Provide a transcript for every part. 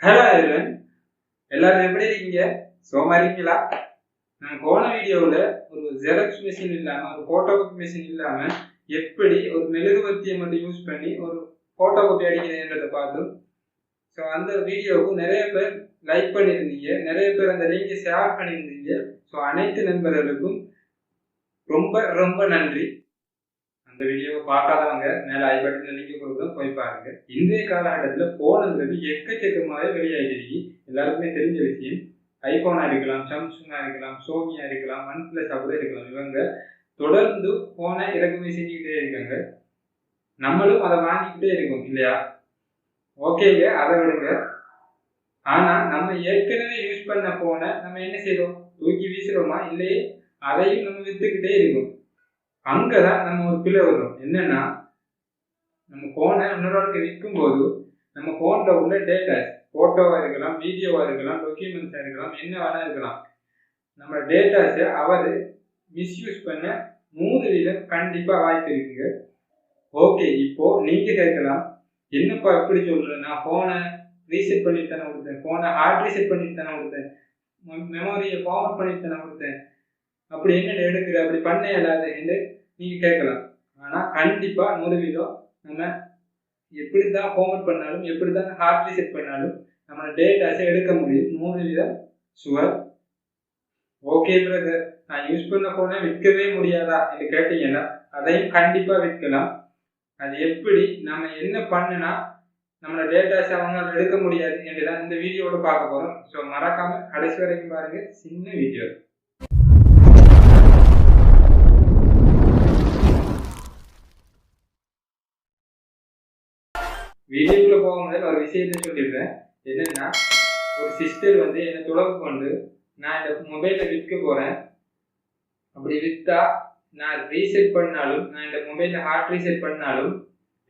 Hello everyone, எல்லாரும் எப்படி இருக்கீங்க? சோமா இருக்கீங்களா? நான் போன வீடியோவில் ஒரு ஜெராக்ஸ் மிஷின் இல்லாமல், ஒரு ஃபோட்டோ காப்பி மிஷின் இல்லாமல் எப்படி ஒரு மெழுகுவர்த்தியை மட்டும் யூஸ் பண்ணி ஒரு ஃபோட்டோ காப்பி அடிக்கிறேன்றதை பார்த்தோம். ஸோ அந்த வீடியோவுக்கு நிறைய பேர் லைக் பண்ணியிருந்தீங்க, நிறைய பேர் அந்த லிங்கை ஷேர் பண்ணியிருந்தீங்க. ஸோ அனைத்து நண்பர்களுக்கும் ரொம்ப ரொம்ப நன்றி. அந்த வீடியோவை பார்க்காதவங்க மேலே ஐ பட்டனில் லிங்க் கொடுக்குறோம், போய் பாருங்க. இன்றைய காலகட்டத்தில் ஃபோனுங்கிறது எக்கச்சக்கமாகவே வெளியாகிருக்கு. எல்லாருக்குமே தெரிஞ்ச விஷயம். ஐஃபோனாக இருக்கலாம், சாம்சங்காக இருக்கலாம், சோனியாக இருக்கலாம், ஒன் பிளஸ் கூட இருக்கலாம். இவங்க தொடர்ந்து ஃபோனை இறக்குமதி செஞ்சுக்கிட்டே இருக்காங்க. நம்மளும் அதை வாங்கிக்கிட்டே இருக்கோம் இல்லையா? ஓகேங்க, அதை விடுங்க. ஆனால் நம்ம ஏற்கனவே யூஸ் பண்ண ஃபோனை நம்ம என்ன செய்யறோம்? தூக்கி வீசுறோமா? இல்லையே அதையும் நம்ம வித்துக்கிட்டே இருக்கோம். அங்கதான் நம்ம ஒரு பிள்ளை வரும். என்னன்னா, நம்ம போனை இன்னொரு விற்கும் போது நம்ம போன்ல உள்ள டேட்டாஸ், போட்டோவா இருக்கலாம், வீடியோவா இருக்கலாம், டாக்குமெண்ட்ஸா இருக்கலாம், என்ன வேணா இருக்கலாம். நம்ம டேட்டாஸை அவர் மிஸ்யூஸ் பண்ண 100% கண்டிப்பா வாய்ப்பு இருக்குங்க. ஓகே, இப்போ நீங்க கேட்கலாம், என்னப்பா எப்படி சொல்றேன்? நான் போனை ரீசெட் பண்ணிட்டு தானே கொடுத்தேன், போனை ஹார்ட் ரீசெட் பண்ணிட்டு தானே கொடுத்தேன், மெமரியை ஃபார்வர்ட் பண்ணிட்டு தானே கொடுத்தேன், அப்படி என்ன எடுக்கிற, அப்படி பண்ண இயலாது என்று நீங்க கேட்கலாம். ஆனா கண்டிப்பா 100% நம்ம எப்படிதான் ஃபார்வர்ட் பண்ணாலும், எப்படிதான் ஹார்ட் ரீசெட் பண்ணாலும் நம்ம டேட்டாஸை எடுக்க முடியும். 100% ஷுவர். ஓகே பிரதர், நான் யூஸ் பண்ண போனை விற்கவே முடியாதா என்று கேட்டீங்கன்னா அதையும் கண்டிப்பா விற்கலாம். அது எப்படி, நம்ம என்ன பண்ணுனா நம்மளோட டேட்டாஸை அவங்களால எடுக்க முடியாது என்றுதான் இந்த வீடியோவோட பார்க்க போறோம். ஸோ மறக்காம கடைசி வரைக்கும் பாருங்க. சின்ன வீடியோ. வீடியோக்குள்ள போக முதல்ல ஒரு விஷயத்தை சொல்லிடுறேன். என்னன்னா, ஒரு சிஸ்டர் வந்து என்னை தொடர்பு கொண்டு, நான் இந்த மொபைலை விற்க போறேன், அப்படி விற்றா நான் ரீசெட் பண்ணாலும், நான் இந்த மொபைலை ஹார்ட் ரீசெட் பண்ணாலும்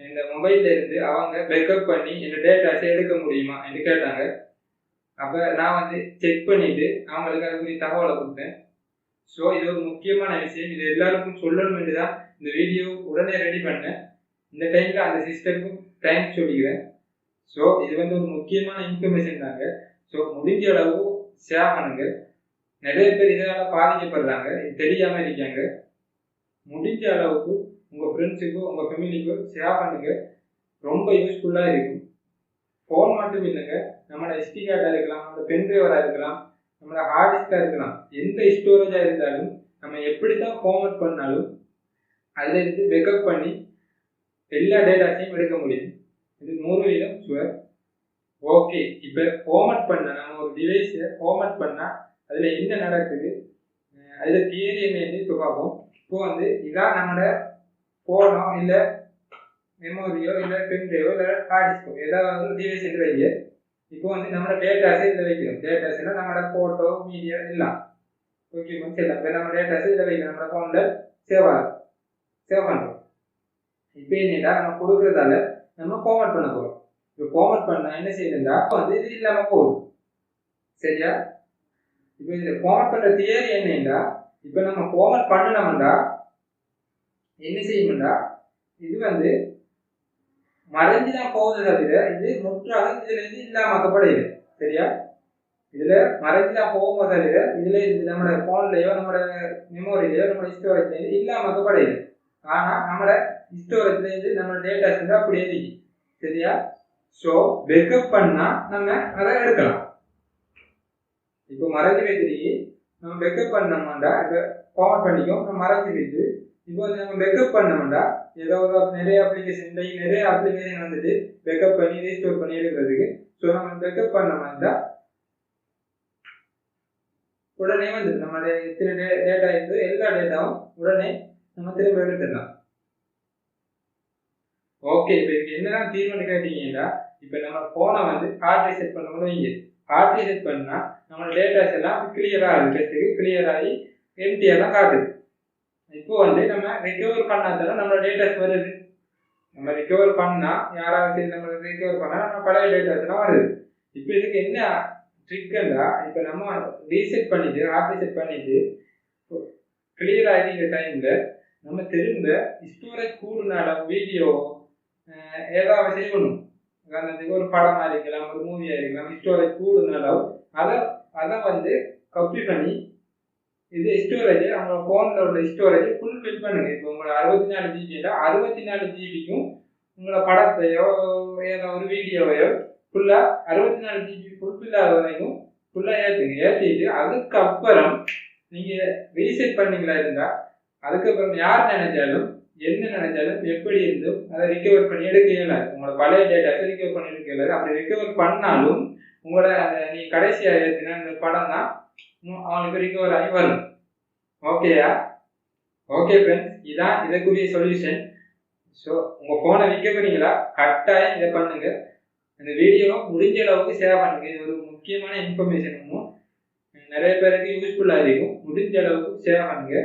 இந்த மொபைல்ல இருந்து அவங்க பேக்கப் பண்ணி இந்த டேட்டாஸை எடுக்க முடியுமா என்று கேட்டாங்க. அப்போ நான் வந்து செக் பண்ணிட்டு அவங்களுக்கு அதுக்குரிய தகவலை கொடுத்தேன். ஸோ இது ஒரு முக்கியமான விஷயம், இது எல்லாருக்கும் சொல்லணும் என்று தான் இந்த வீடியோ உடனே ரெடி பண்ணேன். இந்த டைமில் அந்த சிஸ்டருக்கும் தேங்க்ஸ் சொல்லிக்கிறேன். ஸோ இது வந்து ஒரு முக்கியமான இன்ஃபர்மேஷன் தாங்க. ஸோ முடிஞ்ச அளவு ஷேர் பண்ணுங்க. நிறைய பேர் இதனால் பாதிக்கப்படுறாங்க, இது தெரியாமல் இருக்காங்க. முடிஞ்ச அளவுக்கு உங்கள் ஃப்ரெண்ட்ஸுக்கோ உங்கள் ஃபேமிலிக்கோ ஷேர் பண்ணுங்க. ரொம்ப யூஸ்ஃபுல்லாக இருக்கும். ஃபோன் மட்டும் இல்லைங்க, நம்மளோட எஸ்டி கார்டாக இருக்கலாம், நம்மளோட பென் டிரைவராக இருக்கலாம், நம்மளோட ஹார்ட் டிஸ்காக இருக்கலாம், எந்த ஸ்டோரேஜாக இருந்தாலும் நம்ம எப்படி தான் ஃபார்மட் பண்ணாலும் அதில் இருந்து பேக்கப் பண்ணி எல்லா டேட்டாஸையும் எடுக்க முடியும். இது 100% ஷுவர். ஓகே, இப்போ ஃபார்மட் பண்ண நம்ம ஒரு டிவைஸை ஃபார்மட் பண்ணால் அதில் என்ன நடக்குது, அதில் தியரி என்னன்னு இப்போ பார்ப்போம். இப்போ வந்து இதான் நம்மளோட ஃபோனோ இல்லை மெமோரியோ இல்லை பென் டிரைவோ இல்லை ஹார்ட் டிஸ்கோ ஏதாவது ஒரு டிவைஸ் என்று வைங்க. இப்போ வந்து நம்மளோட டேட்டாஸை இதில் வைக்கிறோம். டேட்டாஸ்னால் நம்மளோட ஃபோட்டோ மீடியா எல்லாம் டாக்குமெண்ட்ஸ் எல்லாம் இப்போ நம்ம டேட்டாஸை இதில் வைக்கிறோம். நம்மளோட ஃபோனில் சேவ் பண்ணுறோம். இப்போ என்னடா நம்ம கொடுக்குறதால நம்ம ஃபார்மட் பண்ண போகிறோம். இப்போ ஃபார்மட் பண்ணால் என்ன செய்யுதுண்டா வந்து இது இல்லாமல் போகுது. சரியா? இப்போ இதில் ஃபார்மட் பண்ணுற தியரி என்னண்டா, இப்போ நம்ம ஃபார்மட் பண்ணணும்டா என்ன செய்யணும்டா, இது வந்து மறைஞ்சு தான் போகுது தவிர இது முற்றாக இதுல இருந்து இல்லாமக்கப்படுது. சரியா? இதுல மறைஞ்சு தான் போகும் தவிர இதுல இருந்து நம்மளோட போன்லயோ நம்மளோட மெமோரியிலயோ நம்மளோட ஸ்டோரேஜ்ல இருந்து இல்லாமக்கப்படுது. ஆனா நம்மளோட ஸ்டோரேஜ்ல இருந்து நம்மளோட டேட்டாஸ் வந்து அப்படியே இருக்கு. சரியா? ஸோ பேக்கப் பண்ணா நம்ம அதை எடுக்கலாம். இப்போ மறைஞ்சு வைத்திருக்கு, நம்ம பேக்கப் பண்ணோம்னா இப்போ ஃபார்மட் பண்ணிக்கும். நம்ம மறைஞ்சு வைத்து இப்போ வந்து நம்ம பேக்கப் பண்ணோம்னா ஏதோ ஒரு நிறைய அப்ளிகேஷன் வந்துட்டு பேக்கப் பண்ணி ரீஸ்டோர் பண்ணி எடுக்கிறதுக்கு. ஸோ நம்ம பேக்கப் பண்ணோம்னா உடனே வந்து நம்மளுடைய இத்தனை டேட்டா இருந்து எல்லா டேட்டாவும் உடனே நம்ம திரும்ப எடுத்துடலாம். ஓகே, இப்போ இதுக்கு என்னதான் தீர்வுன்னு கேட்டீங்கன்னா, இப்போ நம்ம ஃபோனை வந்து ஹார்ட் ரீசெட் பண்ணணும் வைங்க. ஹார்ட் ரீசெட் பண்ணால் நம்மளோட டேட்டாஸ் எல்லாம் கிளியராக இருக்கிறதுக்கு கிளியராகி எம்டியெல்லாம் காட்டுது. இப்போ வந்து நம்ம ரெக்கவர் பண்ணாதானே நம்மளோட டேட்டாஸ் வருது. நம்ம ரெக்கவர் பண்ணால் யாராவது சரி நம்ம ரெக்கவர் பண்ணால் நம்ம பழைய டேட்டாஸ் எல்லாம் வருது. இப்போ இதுக்கு என்ன ட்ரிக்குன்னா, இப்போ நம்ம ரீசெட் பண்ணிட்டு ஹார்ட் ரீசெட் பண்ணிட்டு கிளியர் ஆகிற டைமில் நம்ம திரும்ப ஸ்டோரேஜ் கூடுனால வீடியோ ஏதாவது செய்யணும். உதாரணத்துக்கு ஒரு படமாக இருக்கலாம், ஒரு மூவியாக இருக்கலாம், ஸ்டோரேஜ் கூடுனாலும் அதை வந்து காப்பி பண்ணி இது ஸ்டோரேஜ் அவங்க ஃபோனில் உள்ள ஸ்டோரேஜ் ஃபுல்ஃபில் பண்ணுங்க. இப்போ உங்களை 64 ஜிபினா 64 ஜிபிக்கும் உங்களை படத்தையோ ஏதோ ஒரு வீடியோவையோ ஃபுல்லாக 64 ஜிபி ஃபுல்ஃபில் ஆகிற வரைக்கும் ஃபுல்லாக ஏற்றிட்டு அதுக்கப்புறம் நீங்கள் ரீசெட் பண்ணீங்களா இருந்தால் அதுக்கப்புறம் யார் நினைச்சாலும் என்ன நினைச்சாலும் எப்படி இருந்தும் அதை ரிகவர் பண்ணி எடுக்க இயலாது. உங்களோட பழைய டேட்டாஸை ரிகவர் பண்ணி எடுக்க இயலாது. அப்படி ரிகவர் பண்ணாலும் உங்களோட அந்த நீ கடைசியாக ஏற்றினா அந்த படம் தான் அவங்களுக்கு ரிகவர் ஆகி வரும். ஓகேயா? ஓகே ஃப்ரெண்ட்ஸ், இதான் இதற்குரிய சொல்யூஷன். ஸோ உங்கள் ஃபோனை விற்க போறீங்களா, கட்டாயம் இதை பண்ணுங்க. இந்த வீடியோவை முடிஞ்ச அளவுக்கு ஷேர் பண்ணுங்க. இது ஒரு முக்கியமான இன்ஃபர்மேஷனும் நிறைய பேருக்கு யூஸ்ஃபுல்லாக இருக்கும். முடிஞ்ச அளவுக்கு ஷேர் பண்ணுங்க.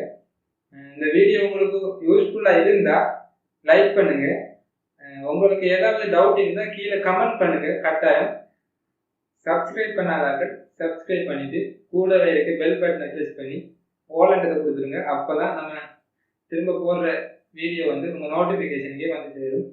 இந்த வீடியோ உங்களுக்கு யூஸ்ஃபுல்லாக இருந்தால் லைக் பண்ணுங்க. உங்களுக்கு ஏதாவது டவுட் இருந்தால் கீழே கமெண்ட் பண்ணுங்க. கட்டாயம் சப்ஸ்கிரைப் பண்ணாதார்கள் சப்ஸ்கிரைப் பண்ணிட்டு கூடவே இருக்க பெல் பட்டனை ப்ரெஸ் பண்ணி ஓலண்டதை கொடுத்துருங்க. அப்போ தான் நம்ம திரும்ப போடுற வீடியோ வந்து உங்கள் நோட்டிஃபிகேஷனுக்கே வந்து சேரும்.